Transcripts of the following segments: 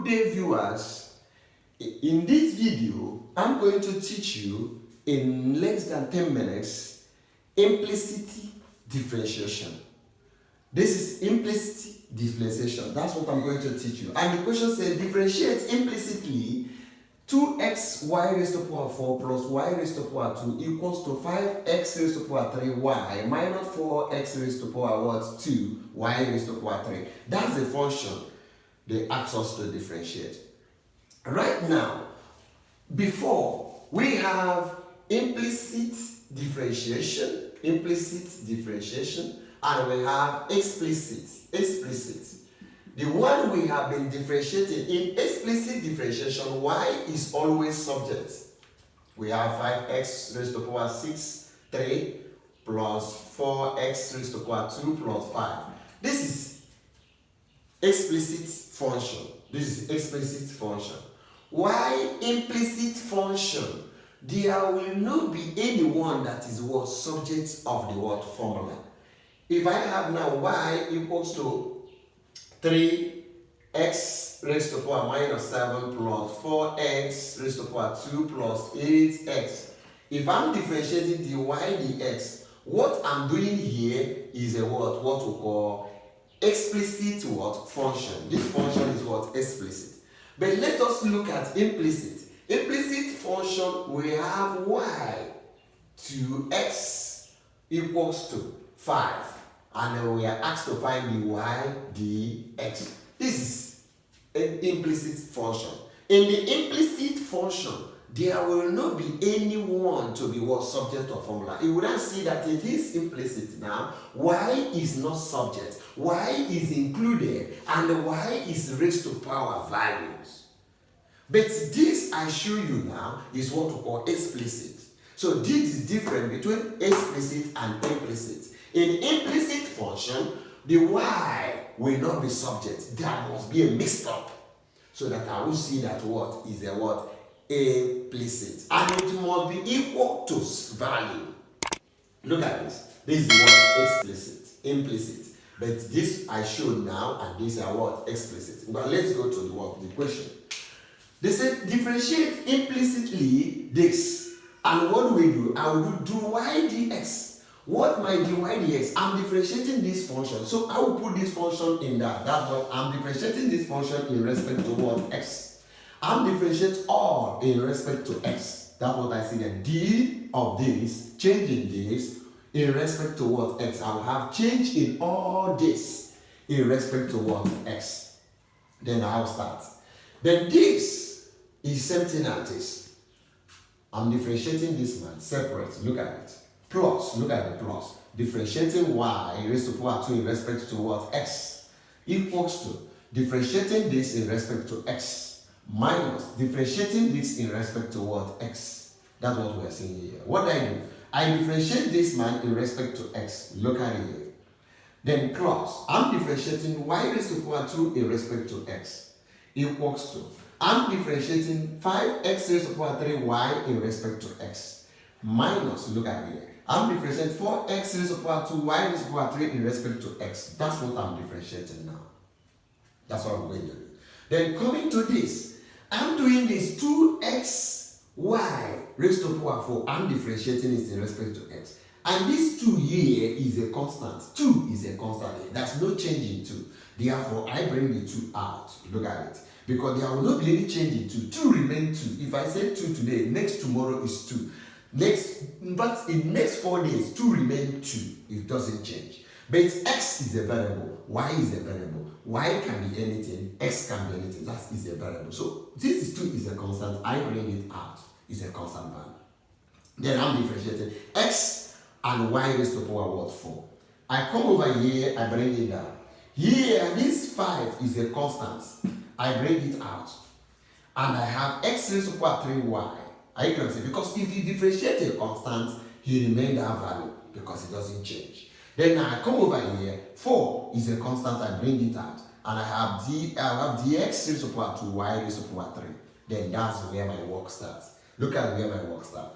day, viewers. In this video, I'm going to teach you in less than 10 minutes implicit differentiation. This is implicit differentiation. That's what I'm going to teach you. And the question says differentiate implicitly 2xy raised to power 4 plus y raised to power 2 equals to 5x raised to power 3y minus 4x raised to power what? 2 y raised to power 3. That's the function they ask us to differentiate. Right now, before we have implicit differentiation, and we have explicit. The one we have been differentiating in explicit differentiation, y is always subject. We have 5x raised to power 6, 3 plus 4x raised to power 2 plus 5. This is explicit function. Why implicit function? There will not be anyone that is what subject of the word formula. If I have now y equals to 3x raised to power minus 7 plus 4x raised to power 2 plus 8x. If I'm differentiating the y dx, what I'm doing here is a what we call explicit what function. This function is what? Explicit. But let us look at implicit. Implicit function, we have y to x equals to 5. And then we are asked to find the y dx. This is an implicit function. In the implicit function, there will not be anyone to be what subject of formula. You would not see that it is implicit now. Y is not subject. Y is included, and the y is raised to power values. But this I show you now is what we call explicit. So this is different between explicit and implicit. In implicit function, the y will not be subject. There must be a mixed up. So that I will see that what is a what? Implicit. And it must be equal to value. Look at this. This is the word explicit, implicit. But this I showed now, and these are what? Explicit. But let's go to the question. They said differentiate implicitly this. And what do we do? I will do y dx. What might dy dx? I'm differentiating this function. So I will put this function in that. That's what I'm differentiating this function in respect to what? X. I'm differentiating all in respect to x. That's what I see. The d of this, changing this in respect to what? X. I will have change in all this in respect to what? X. Then I'll start. Then this is same thing as this. I'm differentiating this man separate. Look at it. Plus, look at the plus. Differentiating y raised to power 2 in respect to what? X equals to differentiating this in respect to x minus differentiating this in respect to what? X. That's what we're seeing here. What do? I differentiate this man in respect to x. Look at it here. Then plus, I'm differentiating y raised to power 2 in respect to x equals to, I'm differentiating 5x raised to power 3y in respect to x minus, look at it here. I'm differentiating 4x raised to power 2 y raised to power 3 in respect to x. That's what I'm differentiating now. That's what I'm going to do. Then coming to this, I'm doing this 2xy raised to power 4. I'm differentiating it in respect to x. And this 2 here is a constant. 2 is a constant. There's no change in 2. Therefore, I bring the 2 out. Look at it. Because there will not be any change in 2. 2 remains 2. If I say 2 today, next tomorrow is 2. But in next 4 days, 2 remains 2. It doesn't change. But x is a variable, y is a variable. Y can be anything, x can be anything. That is a variable. So this 2 is a constant. I bring it out. It's a constant value. Then I'm differentiating x and y raised to power what? 4. I come over here, I bring it down. Here, this 5 is a constant. I bring it out. And I have x raised to power 3y. I can say, because if you differentiate a constant, he remains that value because it doesn't change. Then I come over here, 4 is a constant, I bring it out. And I have dx raised to power 2, y raised to power 3. Then that's where my work starts. Look at where my work starts.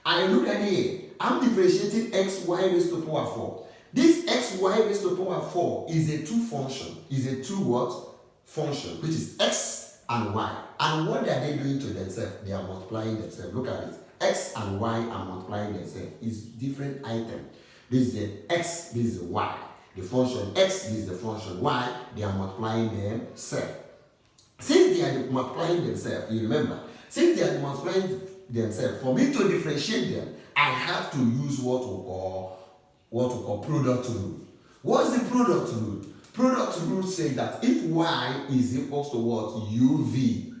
I look at here, I'm differentiating xy raised to power 4. This xy raised to power 4 is a 2 function, is a 2 what? Function, which is x and y. And what are they doing to themselves? They are multiplying themselves. Look at it. X and y are multiplying themselves. It's different item. This is the x, this is the y. The function x, this is the function y. They are multiplying themselves. Since they are multiplying themselves, you remember, since they are multiplying themselves, for me to differentiate them, I have to use what we call product rule. What's the product rule? Product rule says that if y is equals to what? uv.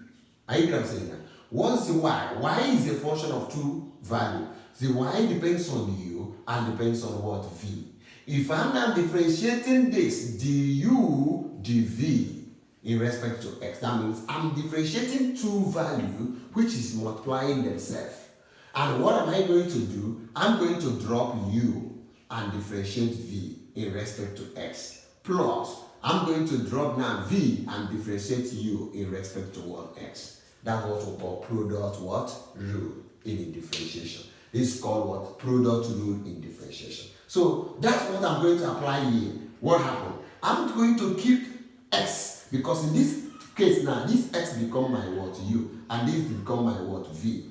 Are you saying that? What's the y? Y is a function of two values. The y depends on u and depends on what? V. If I'm now differentiating this du dv in respect to x, that means I'm differentiating two values which is multiplying themselves. And what am I going to do? I'm going to drop u and differentiate v in respect to x. Plus, I'm going to drop now v and differentiate u in respect to what? X. That's what we call product what? Rule in differentiation. This is called what? Product rule in differentiation. So that's what I'm going to apply here. What happened? I'm going to keep x, because in this case now, this x become my what? U, and this become my what? V.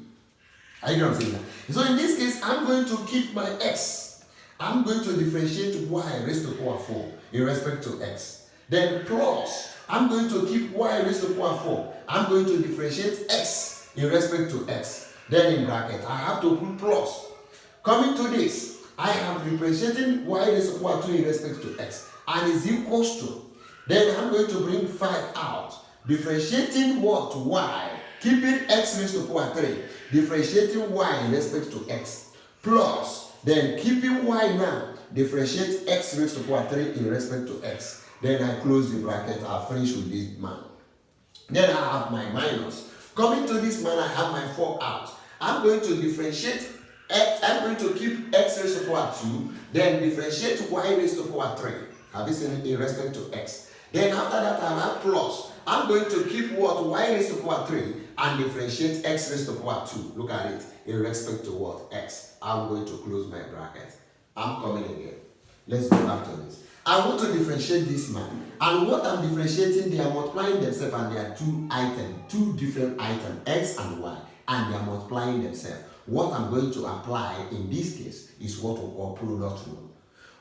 Are you saying that? So in this case, I'm going to keep my x. I'm going to differentiate y raised to power 4 in respect to x. Then plus, I'm going to keep y raised to power 4. I'm going to differentiate x in respect to x. Then in bracket, I have to put plus. Coming to this, I have differentiating y raised to power 2 in respect to x, and is equals to. Then I'm going to bring 5 out. Differentiating what? Y. Keeping x raised to power 3. Differentiating y in respect to x. Plus, then keeping y now. Differentiate x raised to power 3 in respect to x. Then I close the bracket. I'll finish with this man. Then I have my minus. Coming to this man, I have my 4 out. I'm going to differentiate x. I'm going to keep x raised to power 2. Then differentiate y raised to power 3. Have you seen it in respect to x? Then after that, I have plus. I'm going to keep what? Y raised to power 3 and differentiate x raised to power 2. Look at it in respect to what? X. I'm going to close my bracket. I'm coming again. Let's go back to this. I want to differentiate this man. And what I'm differentiating, they are multiplying themselves, and there are two items, two different items, x and y, and they are multiplying themselves. What I'm going to apply in this case is what we call product rule.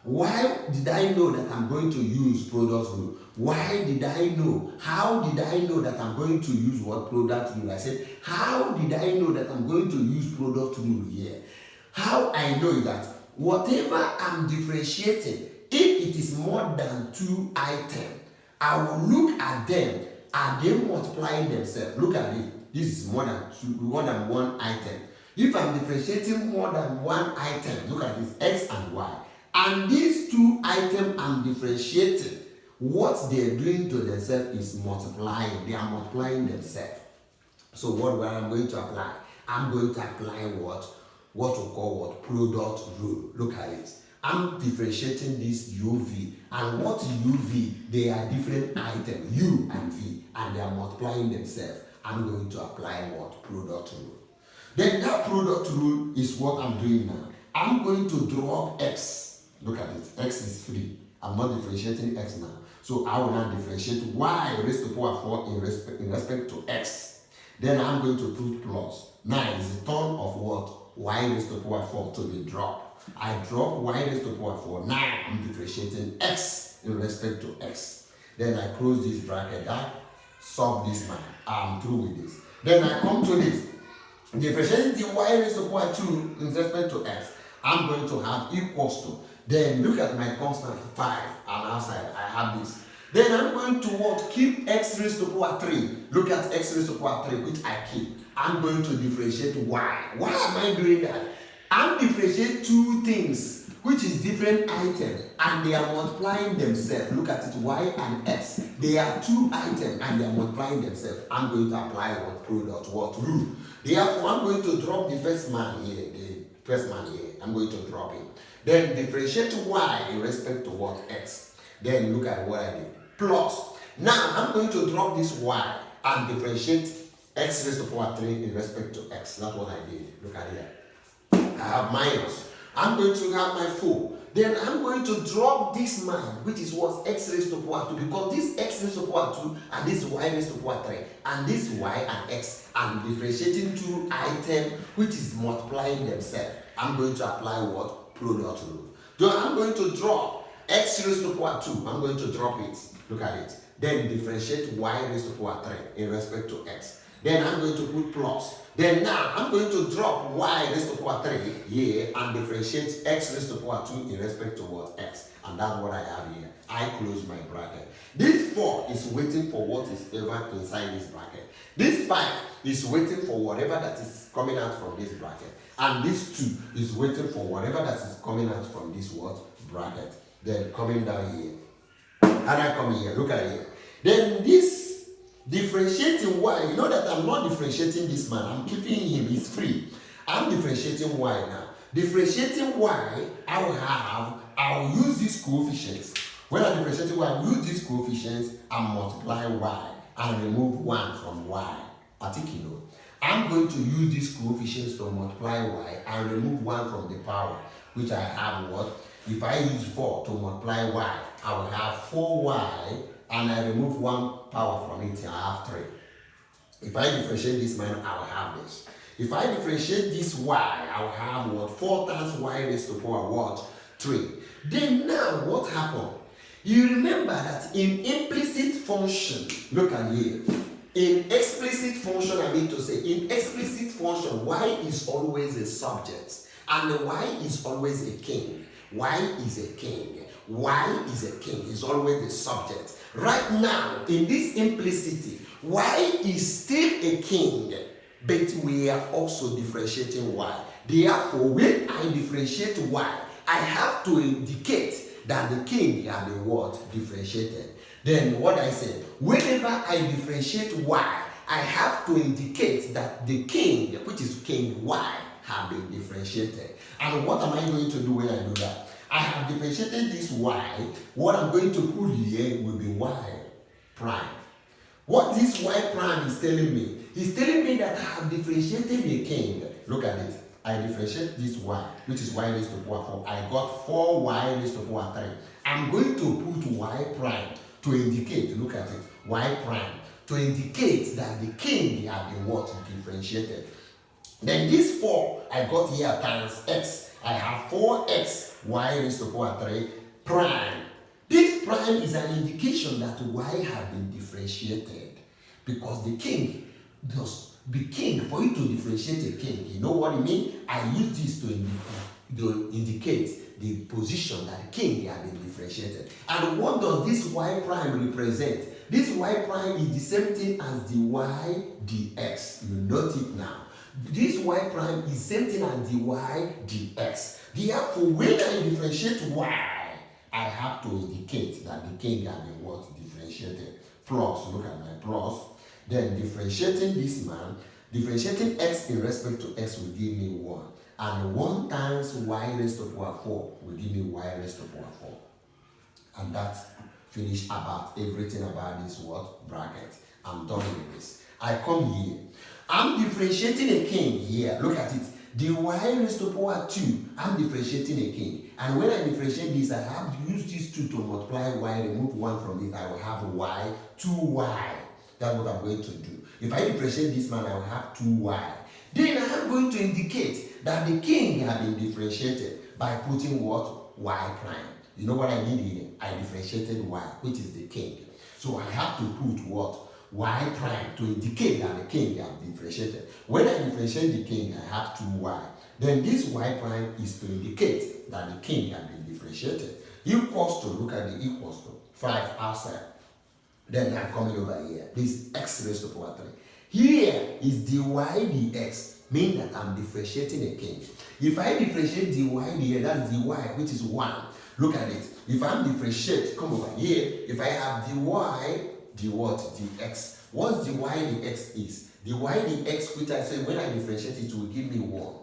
Why did I know that I'm going to use product rule? Why did I know? How did I know that I'm going to use what? Product rule? I said, how did I know that I'm going to use product rule here? How I know that whatever I'm differentiating, if it is more than two items, I will look at them. Are they multiplying themselves? Look at it. This is more than one item. If I'm differentiating more than one item, look at this, x and y. And these two items I'm differentiating, what they're doing to themselves is multiplying. They are multiplying themselves. So what I'm going to apply? I'm going to apply what we call what? Product rule. Look at it. I'm differentiating this uv, and what uv? They are different items, u and v, and they are multiplying themselves. I'm going to apply what? Product rule. Then that product rule is what I'm doing now. I'm going to drop x. Look at it. X is free. I'm not differentiating x now. So I will now differentiate y raised to power 4 in respect to x. Then I'm going to put plus. Now it's the turn of what? Y raised to power 4 to be dropped. I drop y raised to power 4. Now I'm differentiating x in respect to x. Then I close this bracket. I solve this man. I'm through with this. Then I come to this. Differentiating the y raised to power 2 in respect to x. I'm going to have equals to. Then look at my constant 5. I'm outside. I have this. Then I'm going to what? Keep x raised to power 3. Look at x raised to power 3, which I keep. I'm going to differentiate y. Why am I doing that? I'm differentiating two things, which is different items, and they are multiplying themselves. Look at it, y and x. They are two items, and they are multiplying themselves. I'm going to apply what? Product, what? Rule. Therefore, I'm going to drop the first man here. The first man here. I'm going to drop it. Then differentiate y in respect to what? X. Then look at what I did. Plus. Now I'm going to drop this y and differentiate x raised to power 3 in respect to x. That's what I did. Look at here. I have minus. I'm going to have my 4. then I'm going to drop this man, which is what x raised to power 2, because this x raised to power 2 and this y raised to power 3 and this y and x, I'm differentiating two items which is multiplying themselves. I'm going to apply what? Product rule. So I'm going to drop x raised to power 2. I'm going to drop it. Look at it. Then differentiate y raised to power 3 in respect to x. Then I'm going to put plus. Then now I'm going to drop y raised to power 3 here and differentiate x raised to power 2 in respect to what? X. And that's what I have here. I close my bracket. This 4 is waiting for what is ever inside this bracket. This 5 is waiting for whatever that is coming out from this bracket. And this 2 is waiting for whatever that is coming out from this what? Bracket. Then coming down here. And I come here. Look at here. Then this differentiating y, you know that I'm not differentiating this man, I'm keeping him, he's free. I'm differentiating y now. Differentiating y, I'll use these coefficients. When I'm differentiating y, I'll use these coefficients and multiply y and remove 1 from y. I think you know. I'm going to use these coefficients to multiply y and remove 1 from the power, which I have what? If I use 4 to multiply y, I will have 4y, and I remove 1 power from it, I have 3. If I differentiate this man, I will have this. If I differentiate this y, I will have what? 4 times y raised to power what? 3. Then now, what happened? You remember that in implicit function, look at here. In explicit function, I mean to say, in explicit function, y is always a subject, and y is always a king. Y is a king. Y is a king. Is always the subject. Right now, in this implicity, y is still a king, but we are also differentiating y. Therefore, when I differentiate y, I have to indicate that the king and the what differentiated. Then what I said, whenever I differentiate y, I have to indicate that the king, which is king y, have been differentiated. And what am I going to do when I do that? I have differentiated this y. What I'm going to put here will be y prime. What this y prime is telling me, is telling me that I have differentiated a king. Look at it. I differentiate this y, which is y raised to power 4. I got 4y raised to power 3. I'm going to put y prime to indicate, look at it, y prime, to indicate that the king has been what? Differentiated. Then this 4 I got here times x. I have 4x y raised to power 3 prime. This prime is an indication that y has been differentiated, because the king does be king. For you to differentiate a king, you know what I mean? I use this to indicate the position that the king has been differentiated. And what does this y prime represent? This y prime is the same thing as the y dx. You note it now. This y prime is the same thing as the y dx. Therefore, when I differentiate y, I have to indicate that the king has been what? Differentiated. Plus, look at my plus. Then differentiating this man, differentiating x in respect to x will give me 1. And 1 times y raised to power 4 will give me y raised to power 4. And that's finished about everything about this what? Bracket. I'm done with this. I come here. I'm differentiating a king here. Look at it. The y raised to power 2, I'm differentiating a king. And when I differentiate this, I have to use these 2 to multiply y, remove 1 from it. I will have y, 2y. That's what I'm going to do. If I differentiate this man, I will have 2y. Then I am going to indicate that the king has been differentiated by putting what? Y prime. You know what I did here? I differentiated y, which is the king. So I have to put what? Y prime to indicate that the king has differentiated. When I differentiate the king, I have 2y. Then this y prime is to indicate that the king has been differentiated. Equals to, look at the equals to 5 outside. Then I'm coming over here. This x raised to power 3. Here is dy dx, meaning that I'm differentiating a king. If I differentiate dy dx, that's dy, which is 1. Look at it. If I'm differentiate, come over here. If I have dy, the what? Dx. What dy dx is? Dy dx, which I said when I differentiate it will give me 1.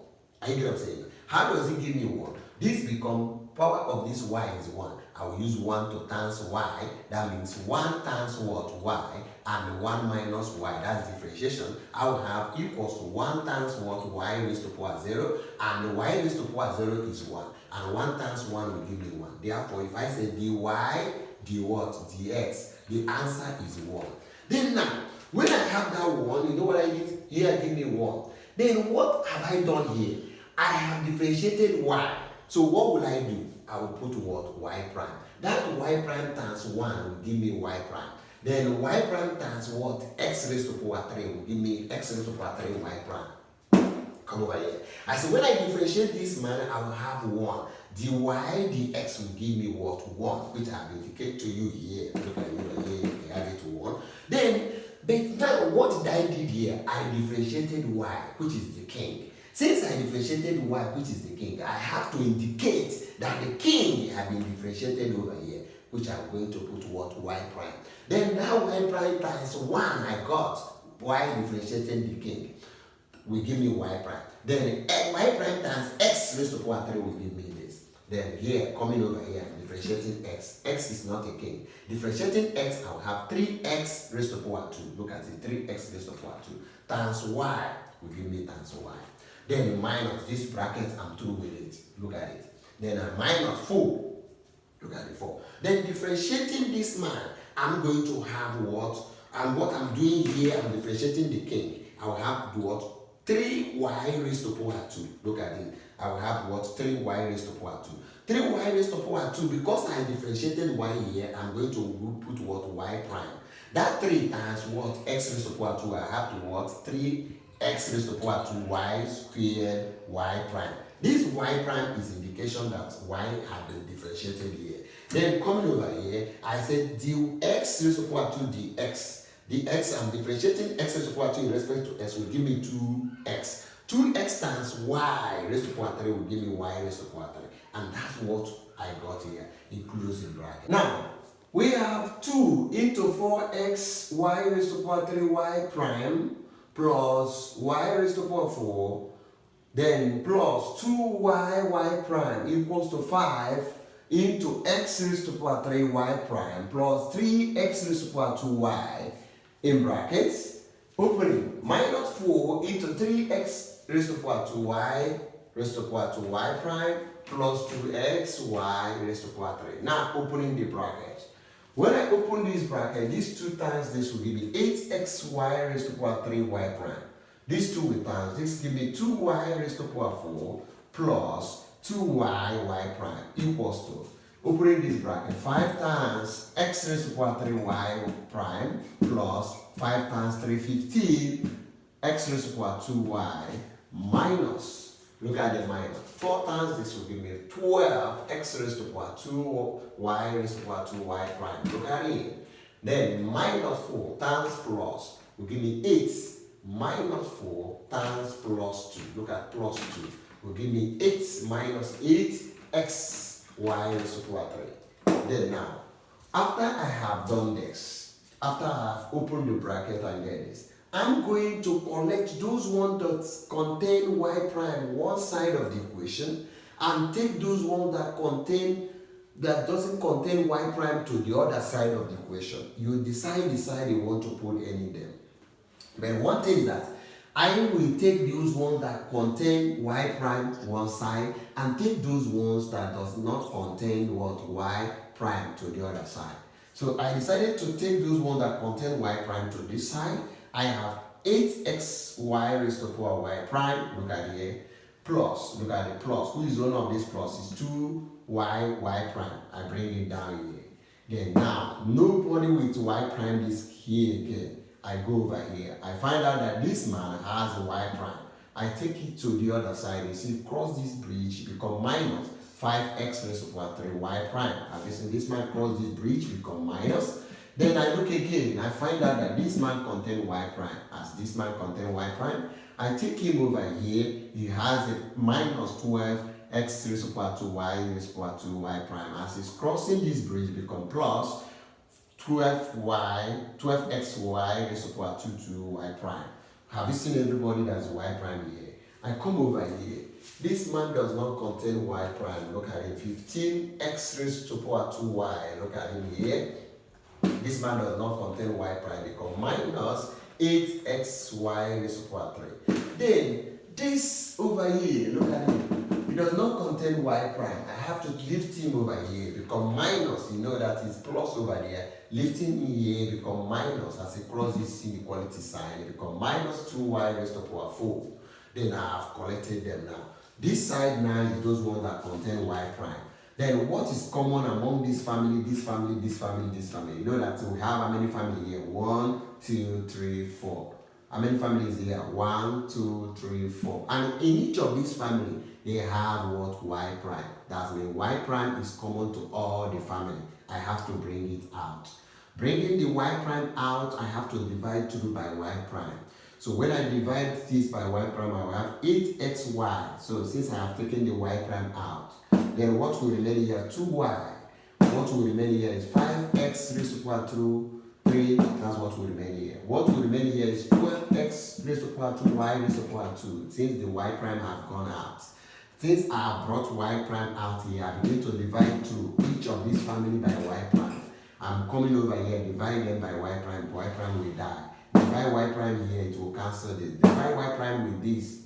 Are you get what I'm saying? How does it give me 1? This become power of this y is 1. I will use 1 to times y. That means 1 times what? Y. And 1 minus y. That's differentiation. I will have equals to 1 times what? Y raised to power 0. And y raised to power 0 is 1. And 1 times 1 will give me 1. Therefore, if I say dy, d what? dx, the answer is 1. Then now, when I have that 1, you know what I did? Here, give me 1. Then what have I done here? I have differentiated y. So what will I do? I will put what? Y prime. That y prime times 1 will give me y prime. Then y prime times what? X raised to power 3 will give me x raised to power 3 y prime. Come over here. I said when I differentiate this man, I will have 1. dy dx will give me what? 1, which I have indicated to you here. Look at it here. I have it to 1. Then, but now what did I did here? I differentiated y, which is the king. Since I differentiated y, which is the king, I have to indicate that the king has been differentiated over here, which I'm going to put what? Y prime. Then now y prime times 1 I got y differentiated the king will give me y prime. Then y prime times x raised to power 3 will give me this. Then here, coming over here, differentiating x. X is not a king. Differentiating x, I will have 3x raised to power 2. Look at it, 3x raised to power 2 times y will give me times y. Then minus this bracket, I'm through with it. Look at it. Then I minus 4. Look at the 4. Then differentiating this man, I'm going to have what? And what I'm doing here, I'm differentiating the king. I will have what? 3y raised to power 2. Look at it. I will have what? 3y raised to power 2. 3y raised to power 2, because I differentiated y here, I'm going to put what? Y prime. That 3 times what? X raised to power 2, I have to what? 3x raised to power 2 y squared y prime. This y prime is indication that y had been differentiated here. Then coming over here, I said dx raised to power 2 dx. Dx, I'm differentiating x raised to power 2 in respect to x will give me 2x. 2x times y raised to power 3 will give me y raised to power 3. And that's what I got here, in closing bracket. Now, we have 2 into 4x y raised to power 3 y prime plus y raised to power 4, then plus 2y y prime equals to 5 into x raised to power 3 y prime plus 3x raised to power 2 y in brackets, opening minus 4 into 3x raised to power 2 y raised to power 2 y prime plus 2x y raised to power 3. Now opening the bracket. When I open this bracket, these 2 times this will give me 8xy raised to power 3 y prime. These 2 will times this give me 2y raised to power 4 plus 2y y prime equals to, opening this bracket, 5 times x raised to power 3 y prime plus 5 times 3, 15 x raised to power 2 y minus, look at the minus, 4 times this will give me 12 x raised to power 2 y raised to power 2 y prime. Look at it. Then minus 4 times plus will give me 8 minus 4 times plus 2. Look at plus 2 will give me 8 minus 8 x y raised to power 3. Then now, after I have done this, after I have opened the bracket and get this, I'm going to collect those ones that contain y prime one side of the equation and take those ones that doesn't contain y prime to the other side of the equation. You decide the side you want to put any of them. But one thing is that I will take those ones that contain y prime one side and take those ones that does not contain what? Y prime to the other side. So I decided to take those ones that contain y prime to this side. I have 8xy raised to power y prime, look at here, plus, look at the plus. Who is one of these plus? Is 2y y prime. I bring it down here. Then now, nobody with y prime is here again. I go over here. I find out that this man has a y prime. I take it to the other side. You see, cross this bridge, become minus 5x raised to power 3 y prime. And listen, this man cross this bridge, become minus. Then I look again. I find out that this man contains y prime. As this man contains y prime, I take him over here. He has a minus 12 x raised to power 2 y raised to power 2 y prime. As he's crossing this bridge, become plus 12xy raised to power 2 y prime. Have you seen everybody that's y prime here? I come over here. This man does not contain y prime. Look at him. 15x raised to the power 2y. Look at him here. This man does not contain y prime because minus 8xy raised to the power 3. Then this over here, look at him. It does not contain y prime. I have to lift him over here because minus, you know that is plus over there. Lifting in here become minus as I cross this inequality sign. It become minus 2y raised to the power 4. Then I have collected them now. This side now is those ones that contain y prime. Then what is common among this family, this family, this family, this family? You know that we have how many families here? 1, 2, 3, 4. How many families here? 1, 2, 3, 4. And in each of these families, they have what? Y prime. That means y prime is common to all the family. I have to bring it out. Bringing the y prime out, I have to divide through by y prime. So when I divide this by y prime, I will have 8xy. So since I have taken the y prime out, then what will remain here? 2y. What will remain here is 5x raised to the power 3. That's what will remain here. What will remain here is 12x raised to the power 2y raised to the power 2. Since the y prime have gone out. Since I have brought y prime out here, I begin to divide through each of these family by y prime. I'm coming over here, divide them by y prime will die. Divide y prime here, it will cancel this. Divide y prime with this.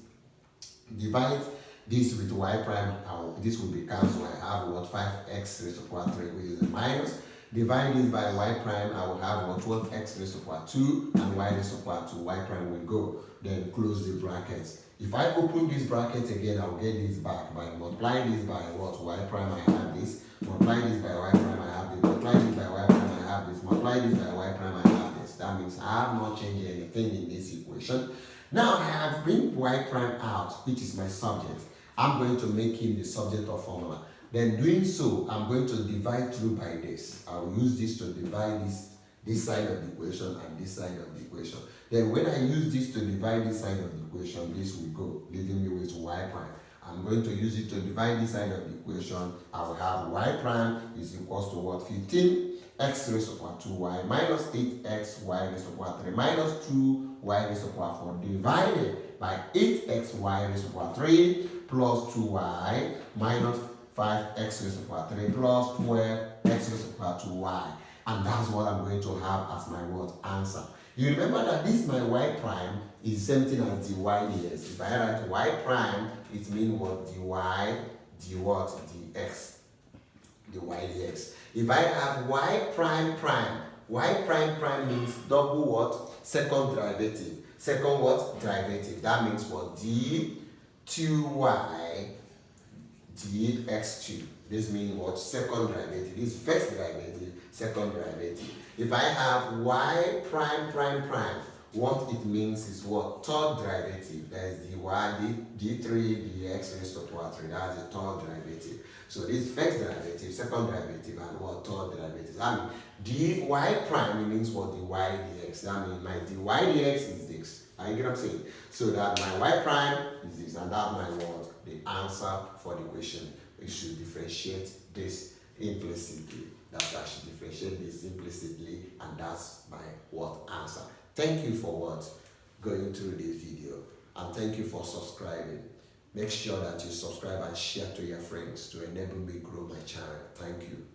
Divide this with y prime, this will be cancelled. I have what? 5x raised to the power 3, which is a minus. Divide this by y prime, I will have what? 12x raised to the power 2, and y raised to the power 2. Y prime will go. Then close the brackets. If I open this bracket again, I will get this back by multiplying this by what? Y prime, I have this. Multiply this by y prime, I have this. Multiply this by y prime, I have this. Multiply this by y prime, I have this. That means I have not changed anything in this equation. Now I have bring y prime out, which is my subject. I'm going to make him the subject of formula. Then doing so, I'm going to divide through by this. I will use this to divide this side of the equation and this side of the equation. Then when I use this to divide this side of the equation, this will go, leaving me with y prime. I'm going to use it to divide this side of the equation. I will have y prime is equals to what? 15x raised to the power 2y minus 8xy raised to the power 3 minus 2y raised to the power 4 divided by 8xy raised to the power 3 plus 2y minus 5x raised to the power 3 plus 12x raised to the power 2y. And that's what I'm going to have as my what? Answer. You remember that this my y prime is the same thing as dy dx. If I write y prime, it means what? Dy, d what? dx. Dy dx. If I have y prime prime, y prime prime means double what? Second derivative. Second what? Derivative. That means what? d 2y dx2. This means what? Second derivative. This first derivative, second derivative. If I have y prime prime prime, what it means is what? Third derivative. That is dy d3 dx raised to the power 3. That is the third derivative. So this first derivative, second derivative, and what? Third derivative. That means dy prime means what? Dy dx. That means my dy dx is this. Are you get what I'm saying? So that my y prime is this, and that my what? The answer for the question. We should differentiate this implicitly. That I should differentiate this implicitly, and that's my what? Answer. Thank you for what? Going through this video, and thank you for subscribing. Make sure that you subscribe and share to your friends to enable me grow my channel. Thank you.